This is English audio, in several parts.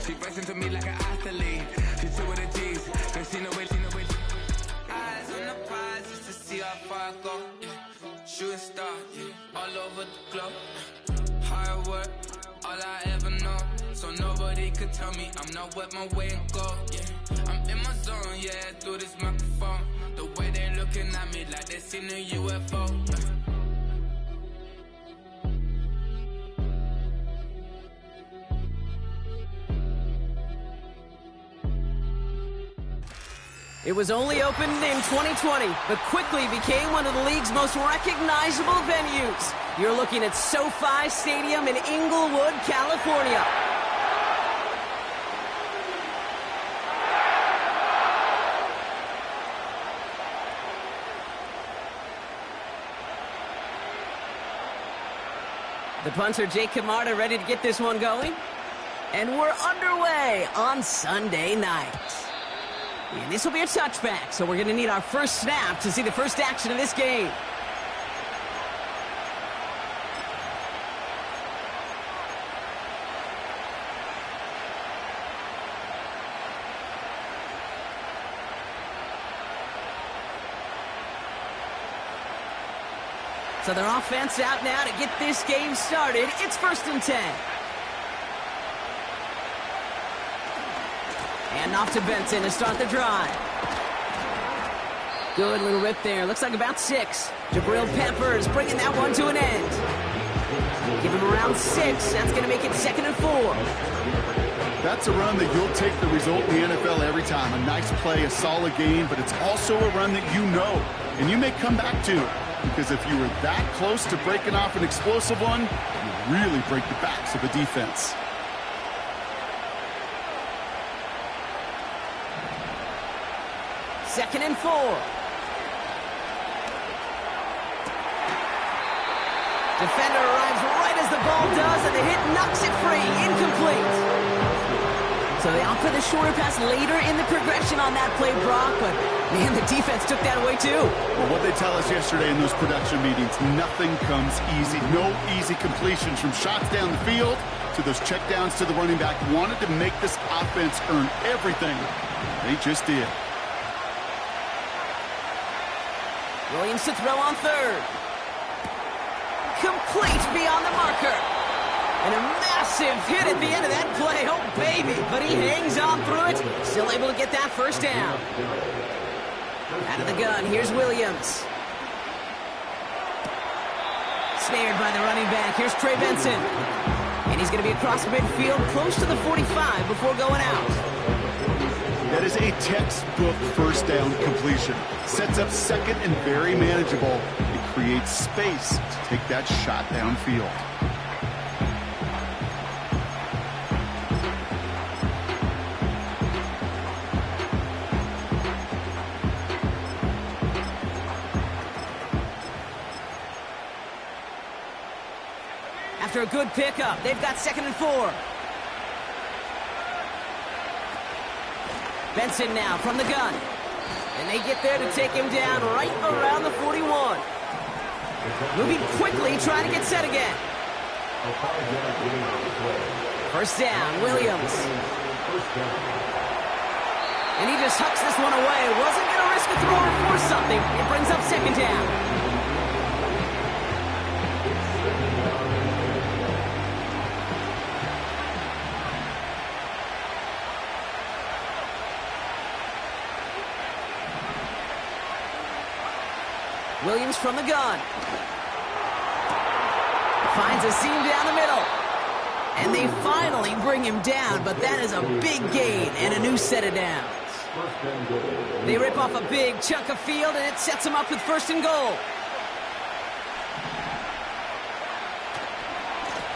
She racing to me like an athlete. She two with the G's. They seen the way. Eyes on the prize just to see how far I go. Yeah. Shooting star, yeah. All over the globe. Hard work, all I ever know. So nobody could tell me I'm not wet my way and go. Yeah. I'm in my zone, yeah, through this microphone. The way they looking at me like they seen a UFO. It was only opened in 2020, but quickly became one of the league's most recognizable venues. You're looking at SoFi Stadium in Inglewood, California. The punter, Jake Camarda, ready to get this one going. And we're underway on Sunday night. And this will be a touchback, so we're going to need our first snap to see the first action of this game. So their offense out now to get this game started. It's 1st and 10. And off to Benson to start the drive. Good little rip there. Looks like about 6. Jabril Peppers bringing that one to an end. Give him around 6. That's going to make it 2nd and 4. That's a run that you'll take the result in the NFL every time. A nice play, a solid game, but it's also a run that you know, and you may come back to. Because if you were that close to breaking off an explosive one, you really break the backs of the defense. Second and 4. Defender arrives right as the ball does, and the hit knocks it free. Incomplete. So they opt for the shorter pass later in the progression on that play, Brock, but man, the defense took that away too. Well, what they tell us yesterday in those production meetings, nothing comes easy. No easy completions from shots down the field to those checkdowns to the running back. Wanted to make this offense earn everything. They just did. Williams to throw on 3rd. Complete beyond the marker. And a massive hit at the end of that play. Oh, baby. But he hangs on through it. Still able to get that first down. Out of the gun, here's Williams. Snared by the running back. Here's Trey Benson. And he's going to be across midfield, close to the 45 before going out. That is a textbook first down completion. Sets up 2nd and very manageable. It creates space to take that shot downfield. After a good pickup, they've got 2nd and 4. Benson now from the gun. And they get there to take him down right around the 41. Moving quickly, trying to get set again. First down, Williams. And he just hucks this one away. Wasn't going to risk a throw or force something. It brings up 2nd down. Williams from the gun. Finds a seam down the middle. And they finally bring him down, but that is a big gain and a new set of downs. They rip off a big chunk of field, and it sets them up with 1st and goal.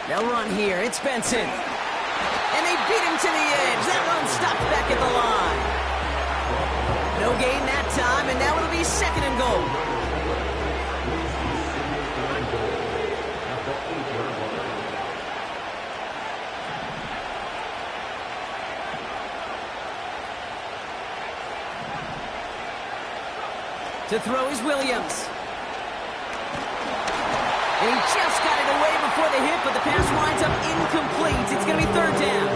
They'll run here. It's Benson. And they beat him to the edge. That run stopped back at the line. No gain that time, and now it'll be 2nd and goal. To throw is Williams. And he just got it away before the hit, but the pass winds up incomplete. It's going to be 3rd down.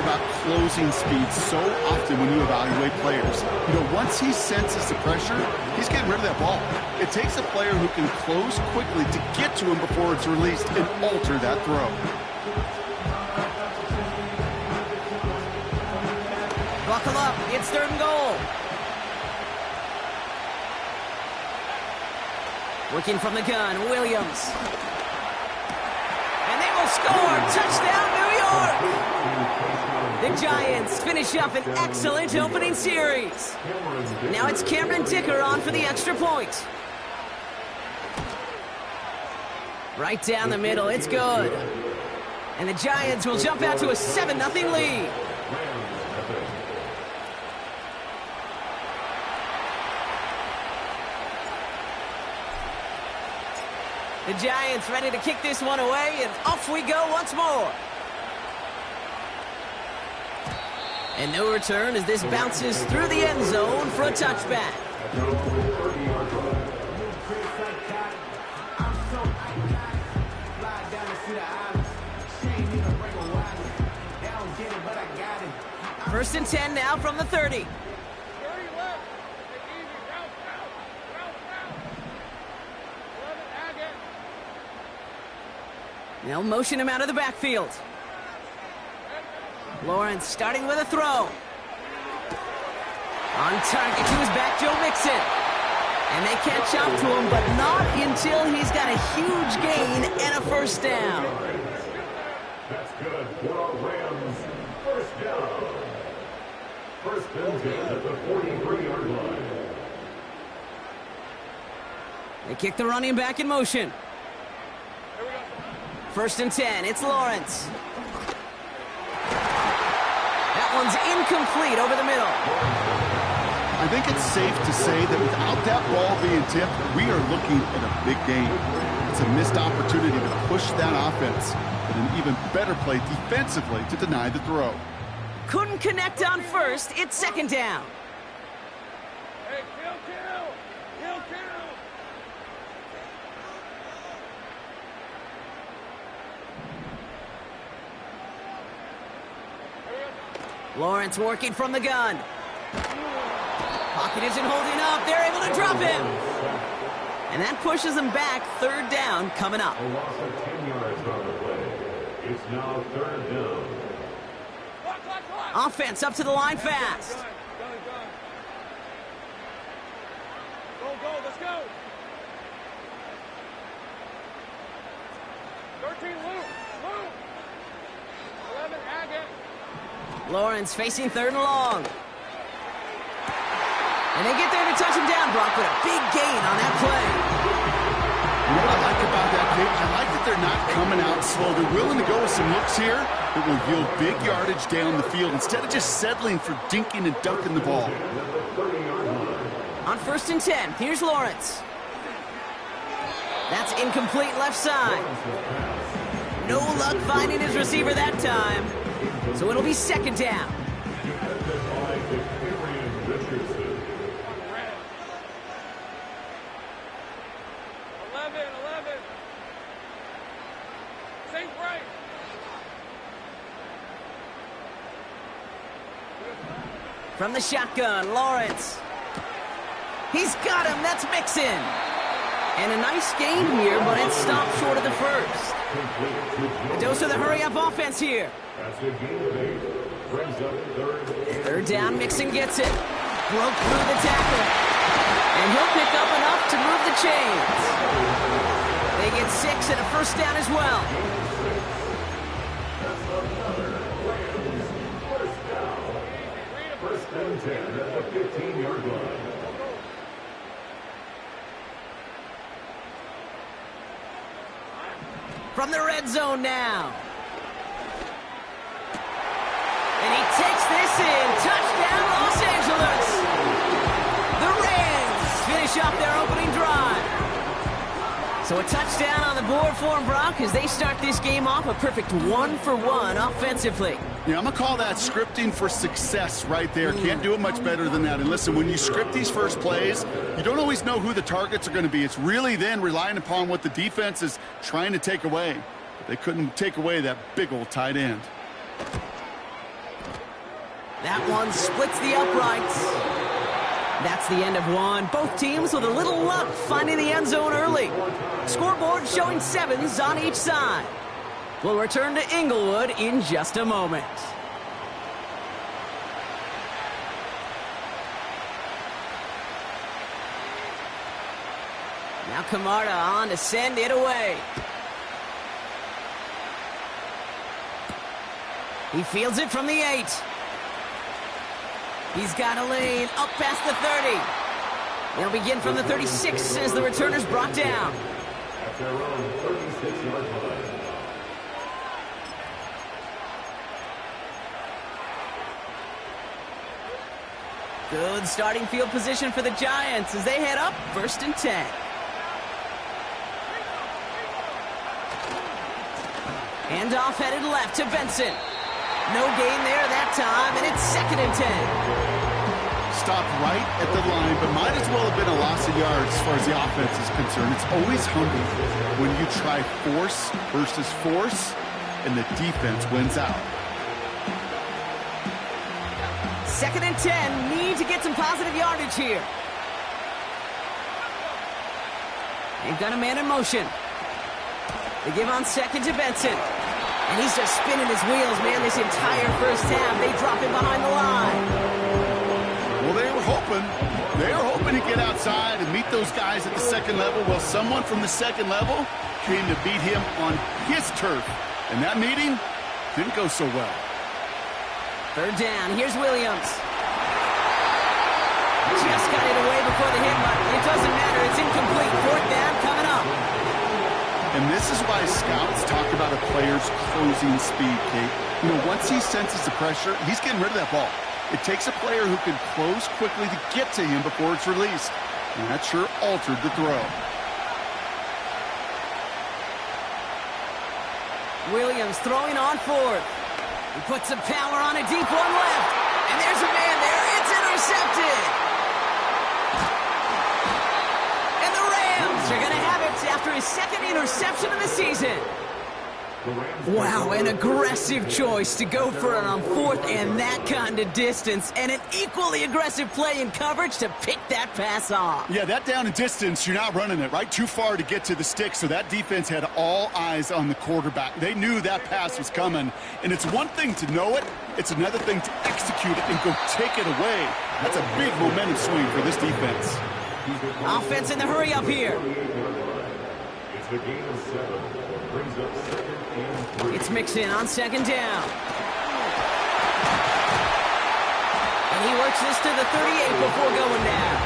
about closing speed so often when you evaluate players. You know, once he senses the pressure, he's getting rid of that ball. It takes a player who can close quickly to get to him before it's released and alter that throw. Buckle up. It's 3rd and goal. Working from the gun, Williams. And they will score. Touchdown, New York. The Giants finish up an excellent opening series. Now it's Cameron Dicker on for the extra point. Right down the middle. It's good. And the Giants will jump out to a 7-0 lead. The Giants ready to kick this one away, and off we go once more. And no return as this bounces through the end zone for a touchback. First and 10 now from the 30. They'll motion him out of the backfield. Lawrence starting with a throw. On target to his back, Joe Mixon. And they catch up to him, but not until he's got a huge gain and a first down. That's good for our Rams. First down. First and 10 at the 43-yard line. They kick the running back in motion. First and 10, it's Lawrence. That one's incomplete over the middle. I think it's safe to say that without that ball being tipped, we are looking at a big game. It's a missed opportunity to push that offense, but an even better play defensively to deny the throw. Couldn't connect on first, it's 2nd down. Hey, kill. Lawrence working from the gun. Pocket isn't holding up. They're able to drop him. And that pushes them back. 3rd down coming up. A loss of 10 yards on the play. It's now 3rd down. Offense up to the line fast. Go, let's go. 13, Luke. 11, Agate. Lawrence facing 3rd and long. And they get there to touch him down, Brock, with a big gain on that play. You know what I like about that pick? I like that they're not coming out slow. They're willing to go with some looks here that will yield big yardage down the field instead of just settling for dinking and dunking the ball. On 1st and 10, here's Lawrence. That's incomplete left side. No luck finding his receiver that time. So it'll be 2nd down. From the shotgun, Lawrence. He's got him. That's Mixon. And a nice gain here, but it stopped short of the first. A dose of the hurry-up offense here. Third down, Mixon gets it. Broke through the tackle. And he'll pick up enough to move the chains. They get 6 and a first down as well. First and 10 at the 15-yard line. From the red zone now. And he takes this in. Touchdown, Los Angeles. The Rams finish up their opening drive. So a touchdown on the board for them, Brock, as they start this game off a perfect 1-for-1 offensively. Yeah, I'm going to call that scripting for success right there. Can't do it much better than that. And listen, when you script these first plays, you don't always know who the targets are going to be. It's really then relying upon what the defense is trying to take away. They couldn't take away that big old tight end. That one splits the uprights. That's the end of one. Both teams with a little luck finding the end zone early. Scoreboard showing 7s on each side. We'll return to Inglewood in just a moment. Now Camarda on to send it away. He fields it from the 8. He's got a lane up past the 30. They'll begin from the 36 as the returner's brought down. At their own 36-yard line. Good starting field position for the Giants as they head up 1st and 10. Handoff headed left to Benson. No gain there that time, and it's 2nd and 10. Stopped right at the line, but might as well have been a loss of yards as far as the offense is concerned. It's always humbling when you try force versus force, and the defense wins out. 2nd and 10, need to get some positive yardage here. They've got a man in motion. They give on 2nd to Benson. And he's just spinning his wheels, man, this entire first half. They drop him behind the line. Well, they were hoping to get outside and meet those guys at the second level. Well, someone from the second level came to beat him on his turf. And that meeting didn't go so well. 3rd down, here's Williams. Just got it away before the hit, but it doesn't matter. It's incomplete. 4th down coming up. And this is why scouts talk about a player's closing speed, Kate. You know, once he senses the pressure, he's getting rid of that ball. It takes a player who can close quickly to get to him before it's released. And that sure altered the throw. Williams throwing on 4th. He puts some power on a deep one left. And there's a man there. It's intercepted. And the Rams are going to have it after his 2nd interception of the season. Wow, an aggressive choice to go for it on 4th and that kind of distance. And an equally aggressive play in coverage to pick that pass off. Yeah, that down and distance, you're not running it, right? Too far to get to the stick, so that defense had all eyes on the quarterback. They knew that pass was coming. And it's one thing to know it, it's another thing to execute it and go take it away. That's a big momentum swing for this defense. Offense in the hurry up here. It's the game of 7. Brings up 2nd and 3. It's Mixon on 2nd down. And he works this to the 38 before going down.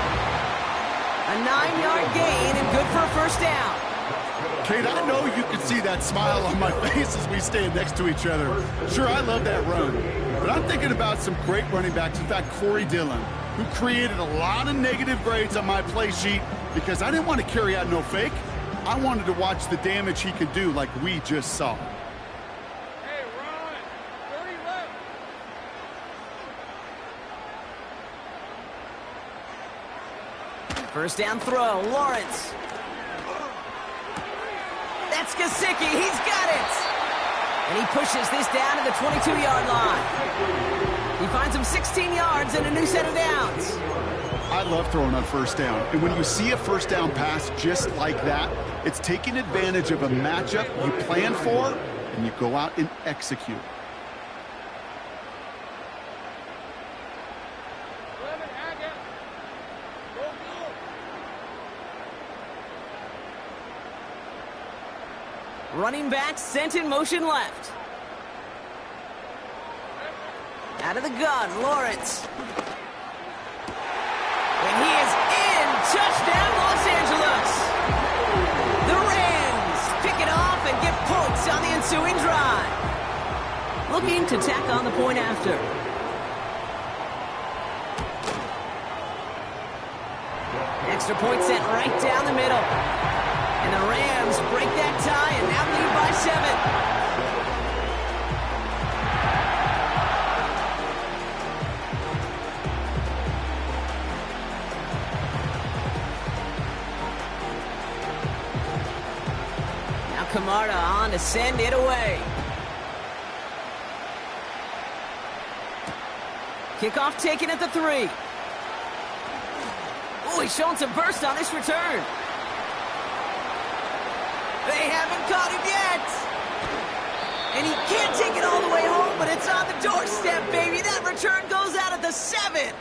A 9-yard gain and good for a 1st down. Kate, I know you can see that smile on my face as we stand next to each other. Sure, I love that run. But I'm thinking about some great running backs. In fact, Corey Dillon, who created a lot of negative grades on my play sheet because I didn't want to carry out no fake. I wanted to watch the damage he could do like we just saw. Hey, Ron, 30 left. First down throw, Lawrence. That's Gesicki, he's got it. And he pushes this down to the 22-yard line. He finds him 16 yards and a new set of downs. I love throwing on 1st down. And when you see a 1st down pass just like that, it's taking advantage of a matchup you plan for, and you go out and execute. Running back sent in motion left. Out of the gun, Lawrence. And he is in. Touchdown, Los Angeles. The Rams pick it off and get points on the ensuing drive. Looking to tack on the point after. Extra point sent right down the middle. And the Rams break that tie and now lead by 7. Camarda on to send it away. Kickoff taken at the 3. Oh, he's showing some burst on this return. They haven't caught him yet. And he can't take it all the way home, but it's on the doorstep, baby. That return goes out at the 7.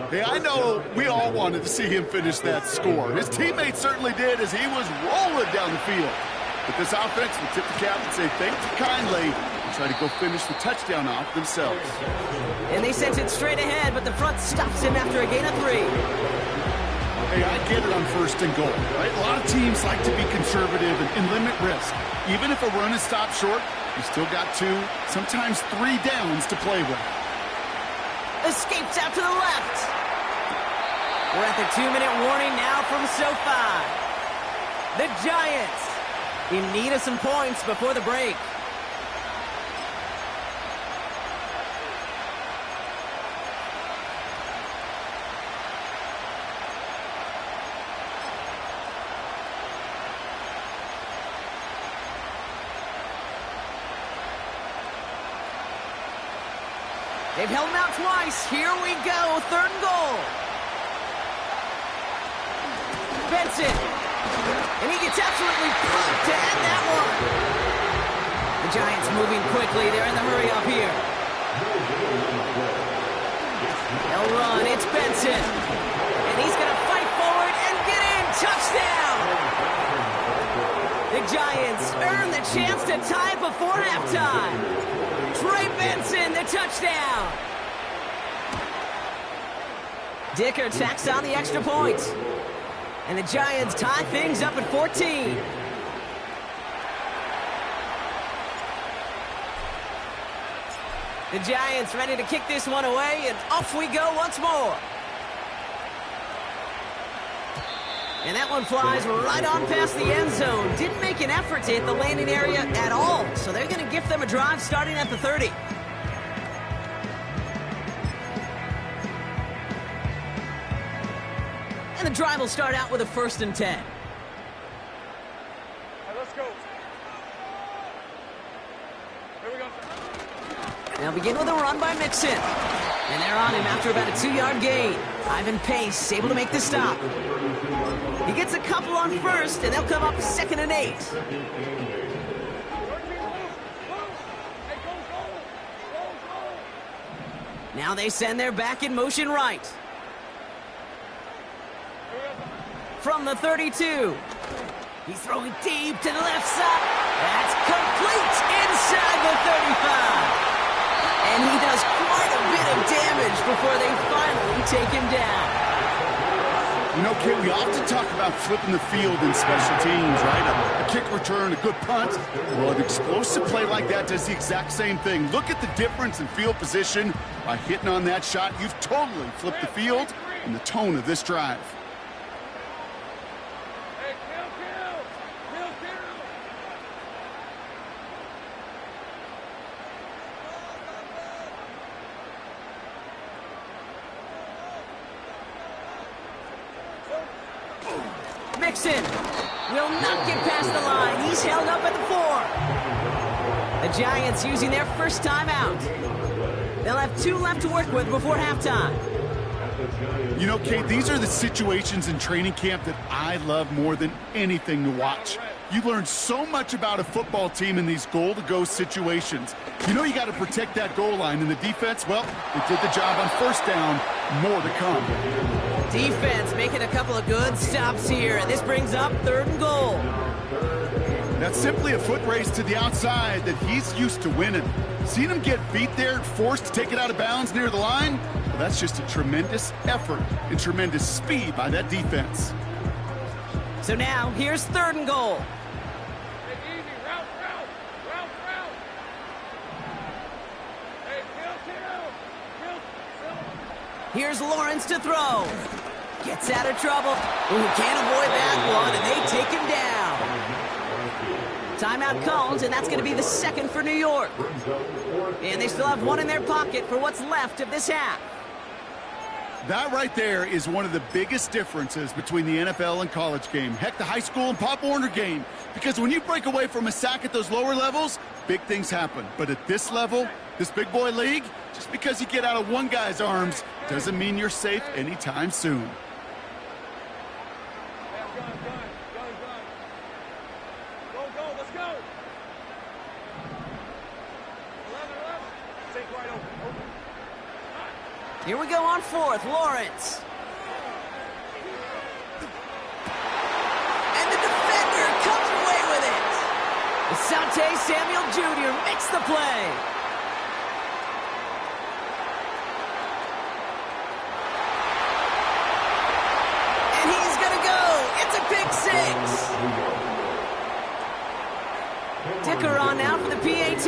Hey, I know we all wanted to see him finish that score. His teammates certainly did as he was rolling down the field. But this offense will tip the cap and say thank you kindly and try to go finish the touchdown off themselves. And they sent it straight ahead, but the front stops him after a gain of 3. Hey, I get it on 1st and goal, right? A lot of teams like to be conservative and limit risk. Even if a run is stopped short, you still got 2, sometimes 3 downs to play with. Escapes out to the left. We're at the 2-minute warning now from SoFi. The Giants in need of some points before the break. They've held him out twice. Here we go. 3rd and goal. Benson. And he gets absolutely pumped to end that one. The Giants moving quickly. They're in the hurry up here. They'll run. It's Benson. And he's going to fight forward and get in. Touchdown. The Giants earn the chance to tie it before halftime. Trey Benson, the touchdown. Dicker tacks on the extra point. And the Giants tie things up at 14. The Giants ready to kick this one away, and off we go once more. And that one flies right on past the end zone. Didn't make an effort to hit the landing area at all. So they're going to gift them a drive starting at the 30. And the drive will start out with a 1st and 10. All right, let's go. Here we go. They'll begin with a run by Mixon. And they're on him after about a 2-yard gain. Ivan Pace able to make the stop. He gets a couple on 1st, and they'll come up 2nd and 8. Now they send their back in motion right. From the 32. He's throwing deep to the left side. That's complete inside the 35. And he does quite a bit of damage before they finally take him down. You know, Kit, we often talk about flipping the field in special teams, right? A kick return, a good punt. Well, an explosive play like that does the exact same thing. Look at the difference in field position. By hitting on that shot, you've totally flipped the field and the tone of this drive. Hey, kill. Mixon will not get past the line. He's held up at the 4. The Giants using their first timeout. They'll have 2 left to work with before halftime. You know, Kate, these are the situations in training camp that I love more than anything to watch. You learn so much about a football team in these goal-to-go situations. You know you got to protect that goal line, and the defense, well, they did the job on 1st down. More to come. Defense making a couple of good stops here, and this brings up 3rd and goal. That's simply a foot race to the outside that he's used to winning. Seeing him get beat there and forced to take it out of bounds near the line, well, that's just a tremendous effort and tremendous speed by that defense. So now, here's 3rd and goal. Take it easy. Route. Hey, kill. Here's Lawrence to throw. Gets out of trouble. Ooh, can't avoid that one, and they take him down. Timeout called, and that's going to be the 2nd for New York. And they still have 1 in their pocket for what's left of this half. That right there is one of the biggest differences between the NFL and college game. Heck, the high school and Pop Warner game. Because when you break away from a sack at those lower levels, big things happen. But at this level, this big boy league, just because you get out of one guy's arms doesn't mean you're safe anytime soon. Go, let's go. 11. Take right open. Here we go on fourth, Lawrence. And the defender comes away with it. Asante Samuel Jr. makes the play. And he's going to go. It's a pick six. Dicker on now for the PAT.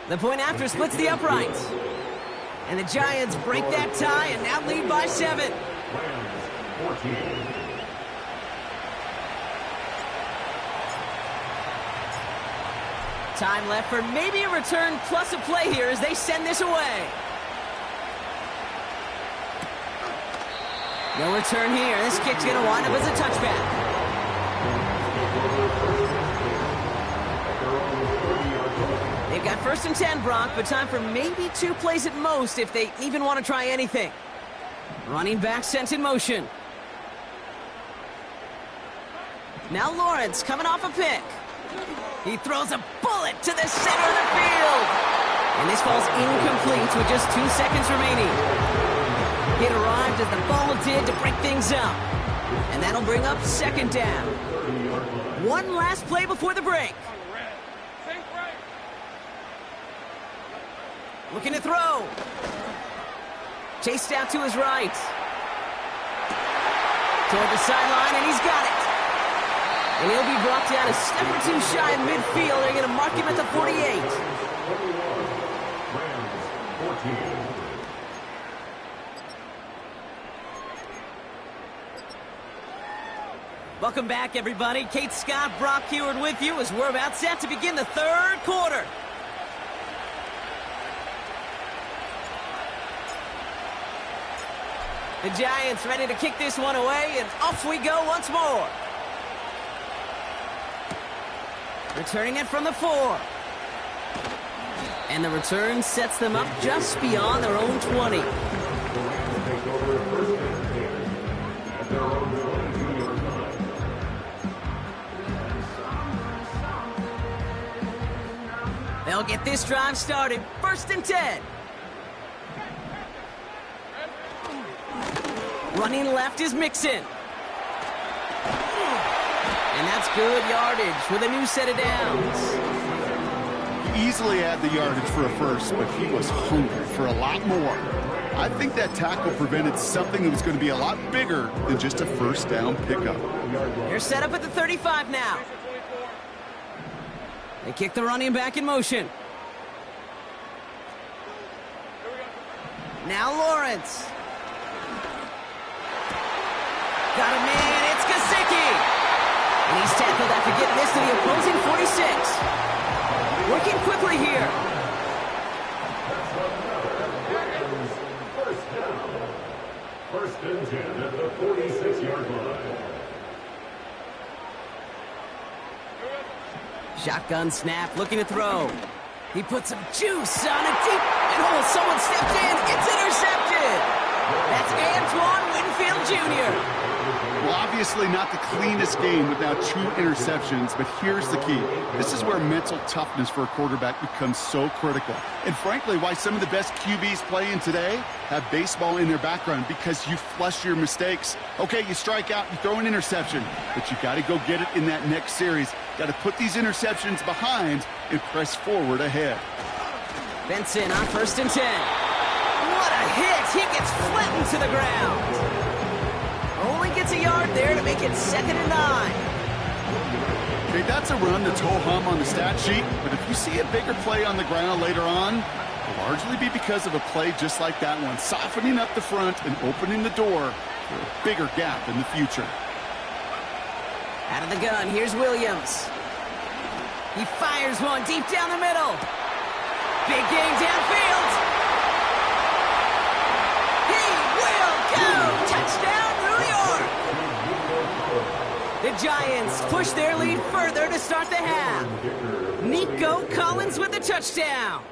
The point after splits the uprights. And the Giants break that tie and now lead by 7. Rams 14. Time left for maybe a return plus a play here as they send this away. No return here. This kick's going to wind up as a touchback. They've got 1st and 10, Brock, but time for maybe 2 plays at most if they even want to try anything. Running back sent in motion. Now Lawrence coming off a pick. He throws a bullet to the center of the field. And this falls incomplete with just 2 seconds remaining. It arrived as the ball did to break things up. And that'll bring up 2nd down. One last play before the break. Looking to throw. Chased out to his right. Toward the sideline, and he's got it. And he'll be brought down a step or 2 shy of midfield. They're going to mark him at the 48. Rams 14. Welcome back, everybody. Kate Scott, Brock Heward with you as we're about set to begin the 3rd quarter. The Giants ready to kick this one away, and off we go once more. Returning it from the 4. And the return sets them up just beyond their own 20. They'll get this drive started. 1st and 10. Running left is Mixon. And that's good yardage with a new set of downs. He easily had the yardage for a first, but he was hungry for a lot more. I think that tackle prevented something that was going to be a lot bigger than just a 1st down pickup. They're set up at the 35 now. They kick the running back in motion. Now Lawrence. Got a man, it's Gesicki. And he's tackled after getting this to the opposing 46. Working quickly here. First and 10 at the 46-yard line. Shotgun snap, looking to throw. He puts some juice on it deep. And someone stepped in. It's intercepted. That's Antoine Winfield Jr. Well, obviously not the cleanest game with now 2 interceptions, but here's the key. This is where mental toughness for a quarterback becomes so critical. And frankly, why some of the best QBs playing today have baseball in their background, because you flush your mistakes. Okay, you strike out, you throw an interception, but you got to go get it in that next series. Got to put these interceptions behind and press forward ahead. Benson on 1st and 10. What a hit! He gets flattened to the ground. Only gets a yard there to make it 2nd and 9. Okay, that's a run that's ho-hum on the stat sheet, but if you see a bigger play on the ground later on, it'll largely be because of a play just like that one, softening up the front and opening the door for a bigger gap in the future. Out of the gun, here's Williams. He fires one deep down the middle. Big game downfield. He will go! Giants push their lead further to start the half. Nico Collins with the touchdown.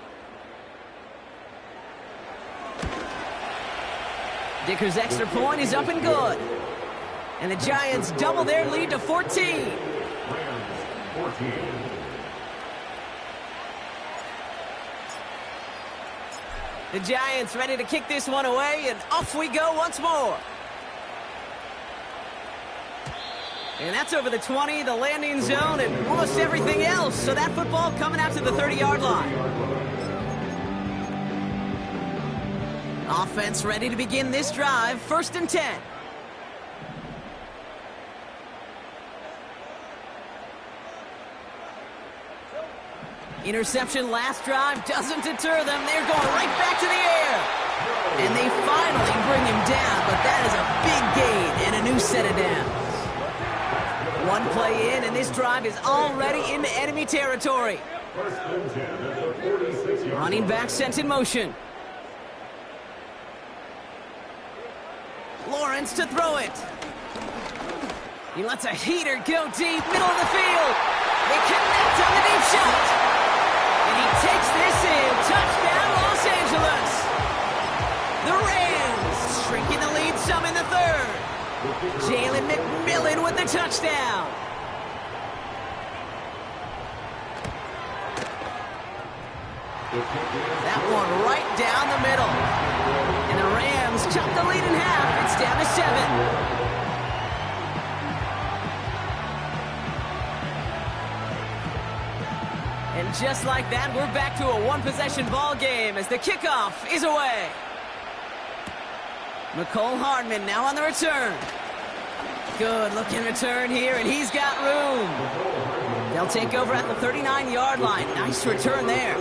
Dicker's extra point is up and good. And the Giants double their lead to 14. The Giants ready to kick this one away, and off we go once more. And that's over the 20, the landing zone, and almost everything else. So that football coming out to the 30-yard line. Offense ready to begin this drive, 1st and 10. Interception last drive doesn't deter them. They're going right back to the air. And they finally bring him down, but that is a big gain and a new set of downs. One play in, and this drive is already into enemy territory. Running back sent in motion. Lawrence to throw it. He lets a heater go deep, middle of the field. They connect on the deep shot. And he takes this in. Touchdown, Los Angeles. The Rams shrinking the lead some in the 3rd. Jalen McMillan with the touchdown. That one right down the middle. And the Rams chop the lead in half. It's down to 7. And just like that, we're back to a one-possession ball game as the kickoff is away. McCole Hardman now on the return. Good-looking return here, and he's got room. They'll take over at the 39-yard line. Nice return there.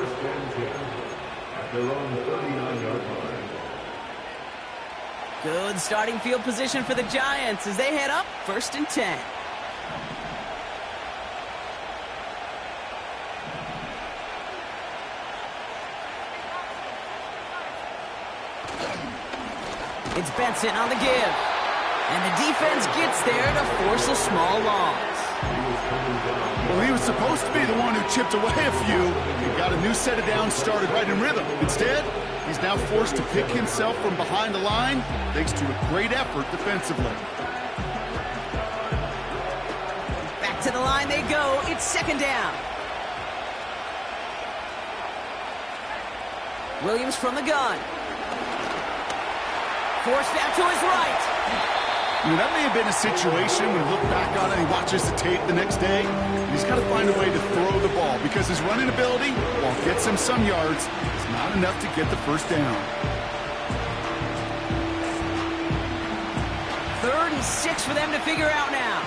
Good starting field position for the Giants as they head up 1st and 10. It's Benson on the give. And the defense gets there to force a small loss. Well, he was supposed to be the one who chipped away a few and got a new set of downs started right in rhythm. Instead, he's now forced to pick himself from behind the line thanks to a great effort defensively. Back to the line they go. It's 2nd down. Williams from the gun. Forced out to his right. You know, that may have been a situation when you look back on it and he watches the tape the next day. He's got to find a way to throw the ball because his running ability, while it gets him some yards, is not enough to get the 1st down. 3rd and 6 for them to figure out now.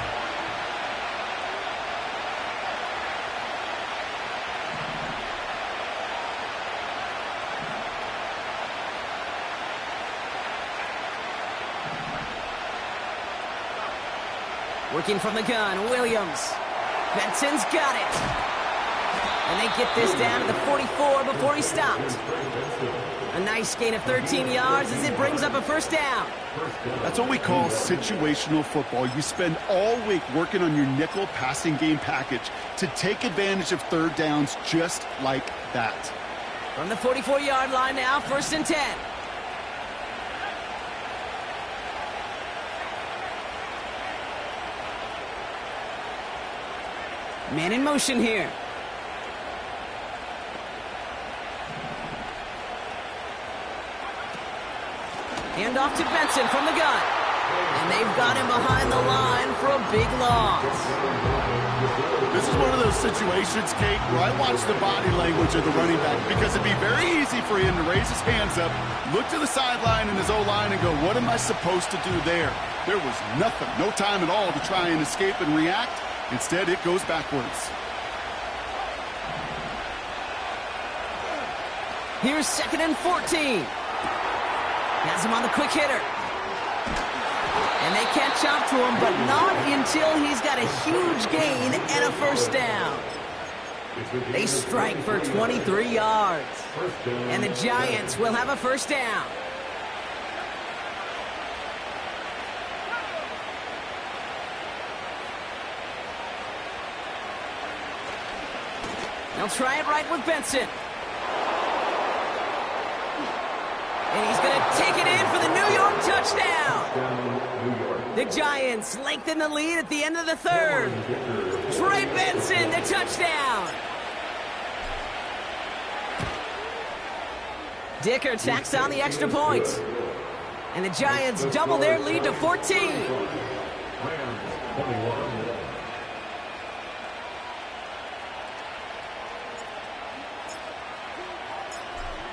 Working from the gun, Williams. Benson's got it. And they get this down to the 44 before he stopped. A nice gain of 13 yards as it brings up a 1st down. That's what we call situational football. You spend all week working on your nickel passing game package to take advantage of 3rd downs just like that. From the 44-yard line now, 1st and 10. Man in motion here. Hand off to Benson from the gun. And they've got him behind the line for a big loss. This is one of those situations, Kate, where I watch the body language of the running back because it'd be very easy for him to raise his hands up, look to the sideline in his O-line and go, what am I supposed to do there? There was nothing, no time at all to try and escape and react. Instead, it goes backwards. Here's 2nd and 14. Has him on the quick hitter. And they catch up to him, but not until he's got a huge gain and a 1st down. They strike for 23 yards. And the Giants will have a 1st down. They'll try it right with Benson. And he's going to take it in for the New York touchdown. The Giants lengthen the lead at the end of the third. Trey Benson, the touchdown. Dicker tacks on the extra point. And the Giants double their lead to 14.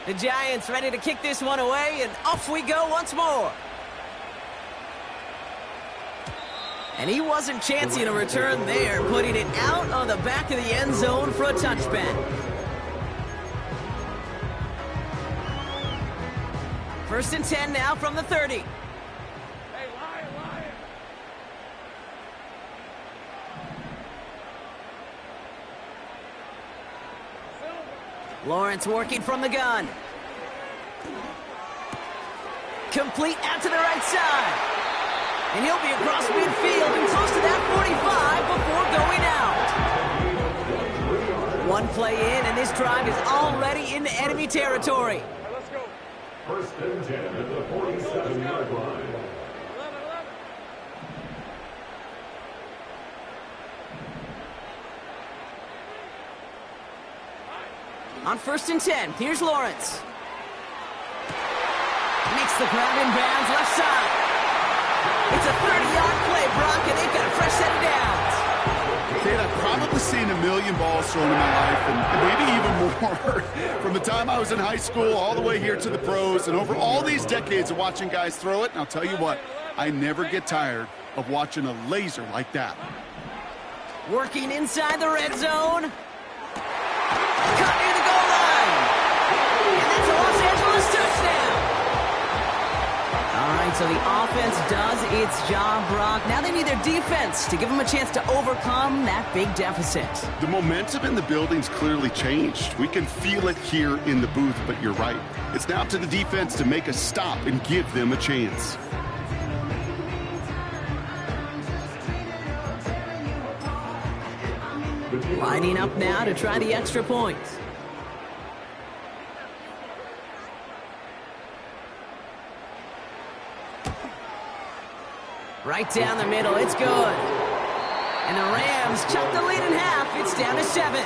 The Giants ready to kick this one away, and off we go once more. And he wasn't chancing a return there, putting it out on the back of the end zone for a touchback. First and 10 now from the 30. Hey, Lion. Lawrence working from the gun. Complete out to the right side. And he'll be across midfield and close to that 45 before going out. One play in, and this drive is already into enemy territory. Hey, let's go. First and 10 at the 47-yard line. 11. On first and 10, here's Lawrence. Makes the grab in bounds left side. It's a 30-yard play, Brock, and they've got a fresh set of downs. Kid, I've probably seen a million balls thrown in my life, and maybe even more. From the time I was in high school all the way here to the pros, and over all these decades of watching guys throw it, and I'll tell you what, I never get tired of watching a laser like that. Working inside the red zone. Cut near the goal line. And that's a Los Angeles touchdown. All right, so the offense does its job, Brock. Now they need their defense to give them a chance to overcome that big deficit. The momentum in the building's clearly changed. We can feel it here in the booth, but you're right. It's now up to the defense to make a stop and give them a chance. Lining up now to try the extra point. Right down the middle, it's good. And the Rams chop the lead in half. It's down to 7.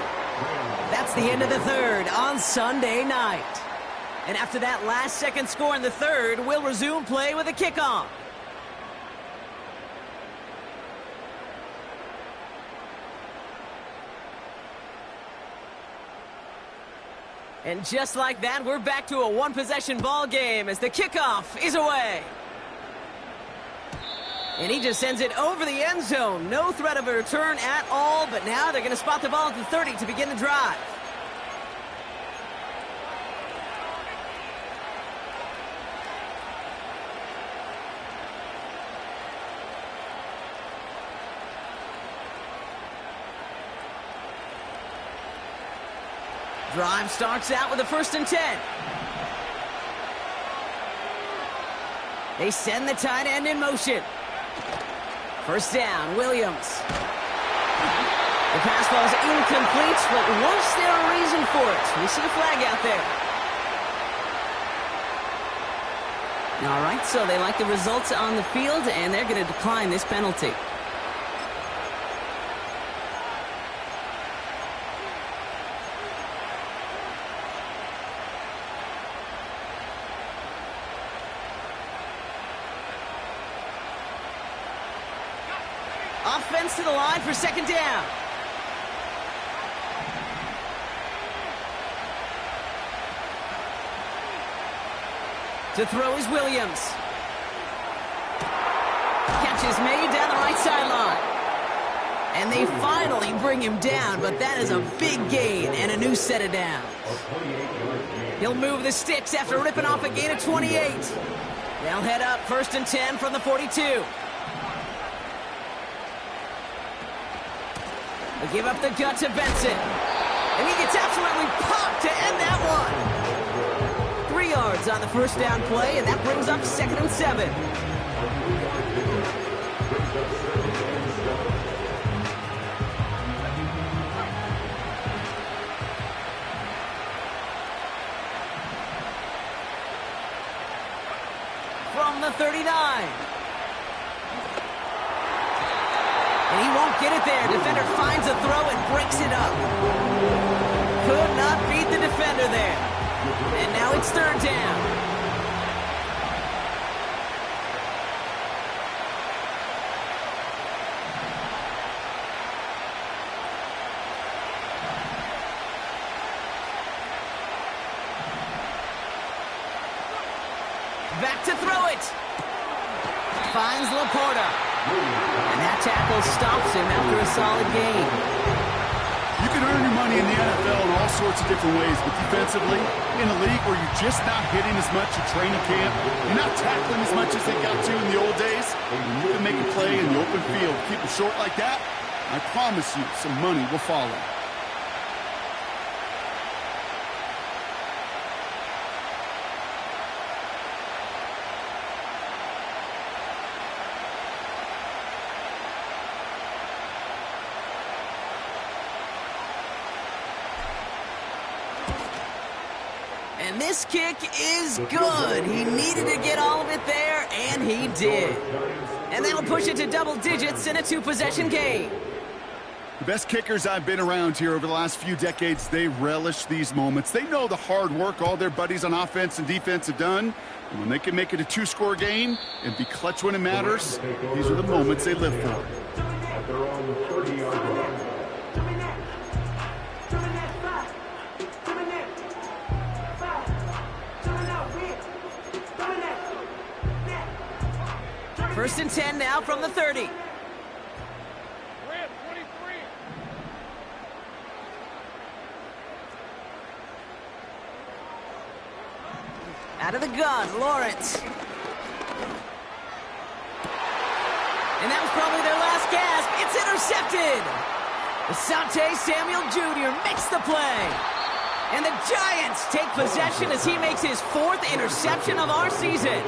That's the end of the third on Sunday night. And after that last-second score in the third, we'll resume play with a kickoff. And just like that, we're back to a one-possession ball game as the kickoff is away. And he just sends it over the end zone. No threat of a return at all, but now they're going to spot the ball at the 30 to begin the drive. Drive starts out with a first and 10. They send the tight end in motion. First down, Williams. The pass ball is incomplete, but was there a reason for it? We see a flag out there. All right, so they like the results on the field, and they're going to decline this penalty. Offense to the line for second down. To throw is Williams. Catch is made down the right sideline. And they finally bring him down, but that is a big gain and a new set of downs. He'll move the sticks after ripping off a gain of 28. They'll head up first and 10 from the 42. They give up the gut to Benson. And he gets absolutely popped to end that one. 3 yards on the first down play, and that brings up second and 7. get it there. Defender finds a throw and breaks it up. Could not beat the defender there. And now it's third down. Back to throw it. Finds Laporta. And that tackle stops him after a solid gain. You can earn your money in the NFL in all sorts of different ways, but defensively, in a league where you're just not hitting as much at training camp, you're not tackling as much as they got to in the old days, and you can make a play in the open field, keep it short like that, I promise you some money will follow. And this kick is good. He needed to get all of it there, and he did. And that'll push it to double digits in a two-possession game. The best kickers I've been around here over the last few decades, they relish these moments. They know the hard work all their buddies on offense and defense have done. And when they can make it a two-score game and be clutch when it matters, these are the moments they live for. At their own 30-yard line. First and 10 now from the 30. Red 23. Out of the gun, Lawrence. And that was probably their last gasp. It's intercepted. Asante Samuel Jr. makes the play. And the Giants take possession as he makes his fourth interception of our season.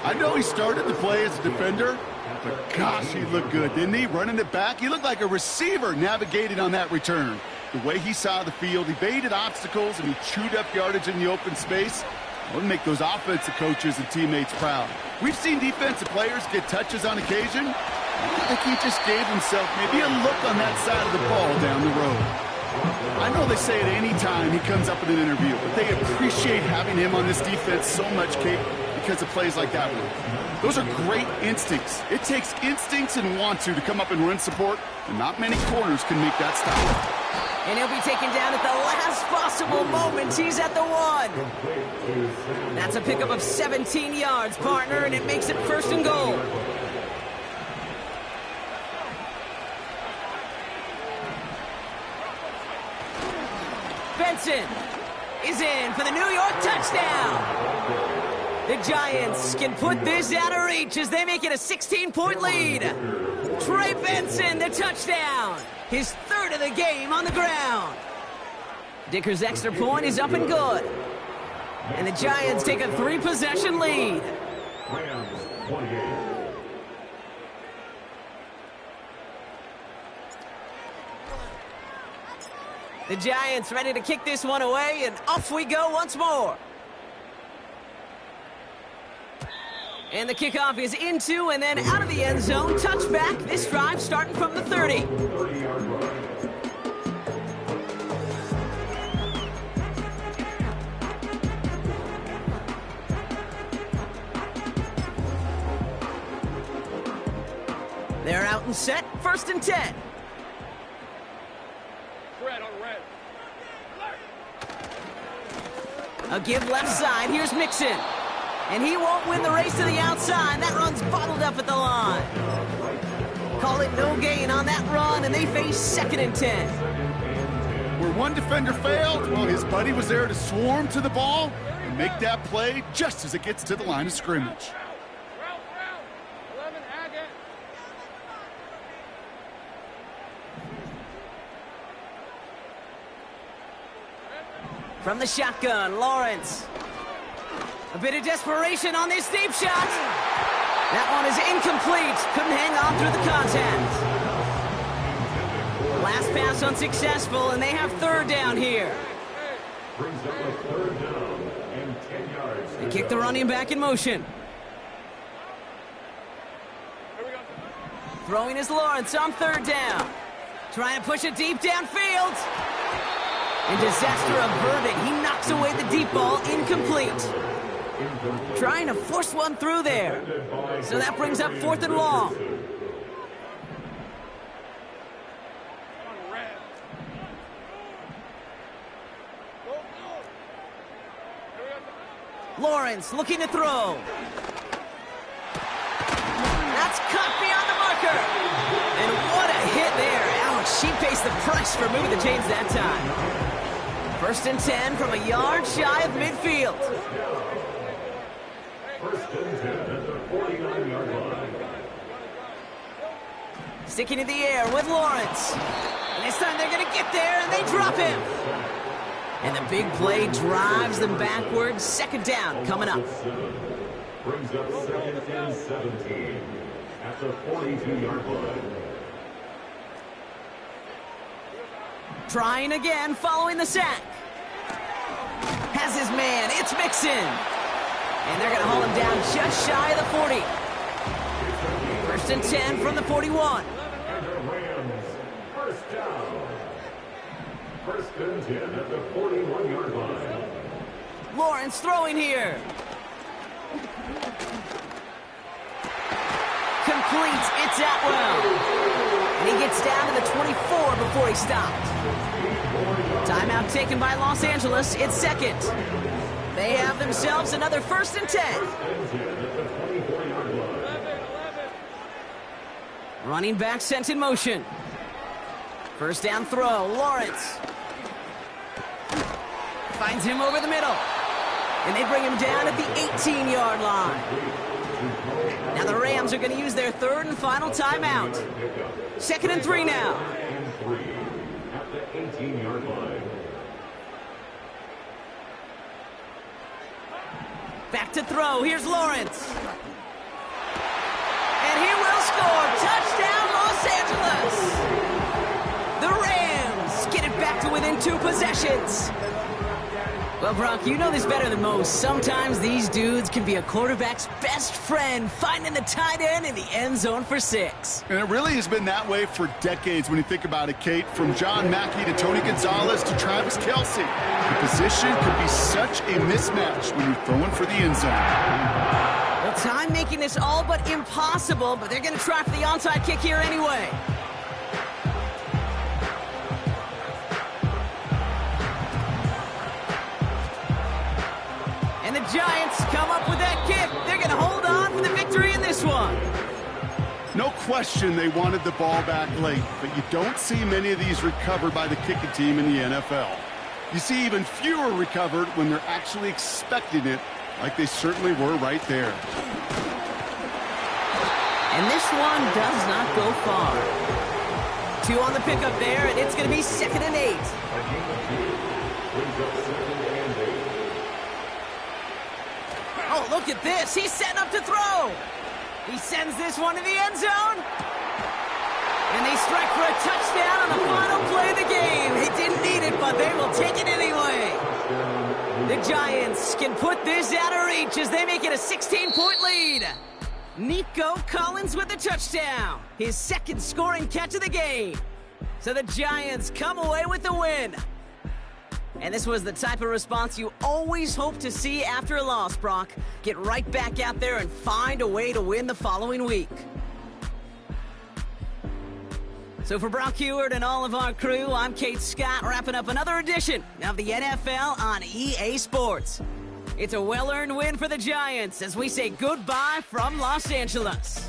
I know he started the play as a defender, but gosh, he looked good, didn't he? Running it back, he looked like a receiver navigating on that return. The way he saw the field, he evaded obstacles, and he chewed up yardage in the open space. It would make those offensive coaches and teammates proud. We've seen defensive players get touches on occasion. I think he just gave himself maybe a look on that side of the ball down the road. I know they say it any time he comes up in an interview, but they appreciate having him on this defense so much, Kate, because of plays like that one. Those are great instincts. It takes instincts and want to come up and run support, and not many corners can make that stop. And he'll be taken down at the last possible moment. He's at the 1. That's a pickup of 17 yards, partner, and it makes it first and goal. Benson is in for the New York touchdown. The Giants can put this out of reach as they make it a 16-point lead. Trey Benson, the touchdown. His third of the game on the ground. Dicker's extra point is up and good. And the Giants take a 3-possession lead. Rams 28. The Giants ready to kick this one away, and off we go once more. And the kickoff is into and then out of the end zone. Touchback. This drive starting from the 30. 30-yard line. They're out and set. First and 10. Red on red. A give left side. Here's Mixon. And he won't win the race to the outside. That run's bottled up at the line. Call it no gain on that run, and they face second and 10. Where one defender failed, well, his buddy was there to swarm to the ball and make that play just as it gets to the line of scrimmage. Route. 11 Agate. From the shotgun, Lawrence. A bit of desperation on this deep shot. That one is incomplete. Couldn't hang on through the contact. Last pass unsuccessful, and they have third down here. Brings up a third down and 10 yards. They kick the running back in motion. Throwing is Lawrence on third down. Trying to push it deep downfield. And disaster averted. He knocks away the deep ball, incomplete. Trying to force one through there. So that brings up 4th and long. Lawrence looking to throw. That's cut beyond the marker. And what a hit there. Ouch, she pays the price for moving the chains that time. 1st and 10 from a yard shy of midfield. 1st and 10 at the 49-yard line. Sticking in the air with Lawrence. And this time they're going to get there, and they drop him. And the big play drives them backwards. 2nd down coming up. Brings up 2nd and 17 at the 42-yard line. Trying again following the sack. Has his man. It's Mixon. And they're going to haul him down just shy of the 40. 1st and 10 from the 41. And the Rams, 1st down. 1st and 10 at the 41-yard line. Lawrence throwing here. Completes. It's Atwell. And he gets down to the 24 before he stopped. Timeout taken by Los Angeles. It's 2nd. They have themselves another 1st and 10. Running back sent in motion. 1st down throw. Lawrence finds him over the middle. And they bring him down at the 18-yard line. Now the Rams are going to use their 3rd and final timeout. 2nd and 3 now. At the 18-yard line. Back to throw. Here's Lawrence. And he will score. Touchdown, Los Angeles. The Rams get it back to within 2 possessions. Well, Brock, you know this better than most. Sometimes these dudes can be a quarterback's best friend, finding the tight end in the end zone for 6. And it really has been that way for decades when you think about it, Kate. From John Mackey to Tony Gonzalez to Travis Kelce. The position could be such a mismatch when you're throwing for the end zone. Well, time making this all but impossible, but they're going to try for the onside kick here anyway. And the Giants come up with that kick. They're going to hold on for the victory in this one. No question they wanted the ball back late, but you don't see many of these recovered by the kicking team in the NFL. You see even fewer recovered when they're actually expecting it, like they certainly were right there. And this one does not go far. 2 on the pickup there, and it's going to be 2nd and 8. Oh, look at this. He's setting up to throw. He sends this one to the end zone. And they strike for a touchdown on the final play of the game. They didn't need it, but they will take it anyway. The Giants can put this out of reach as they make it a 16-point lead. Nico Collins with the touchdown. His 2nd scoring catch of the game. So the Giants come away with the win. And this was the type of response you always hope to see after a loss, Brock. Get right back out there and find a way to win the following week. So for Brock Heward and all of our crew, I'm Kate Scott, wrapping up another edition of the NFL on EA Sports. It's a well-earned win for the Giants as we say goodbye from Los Angeles.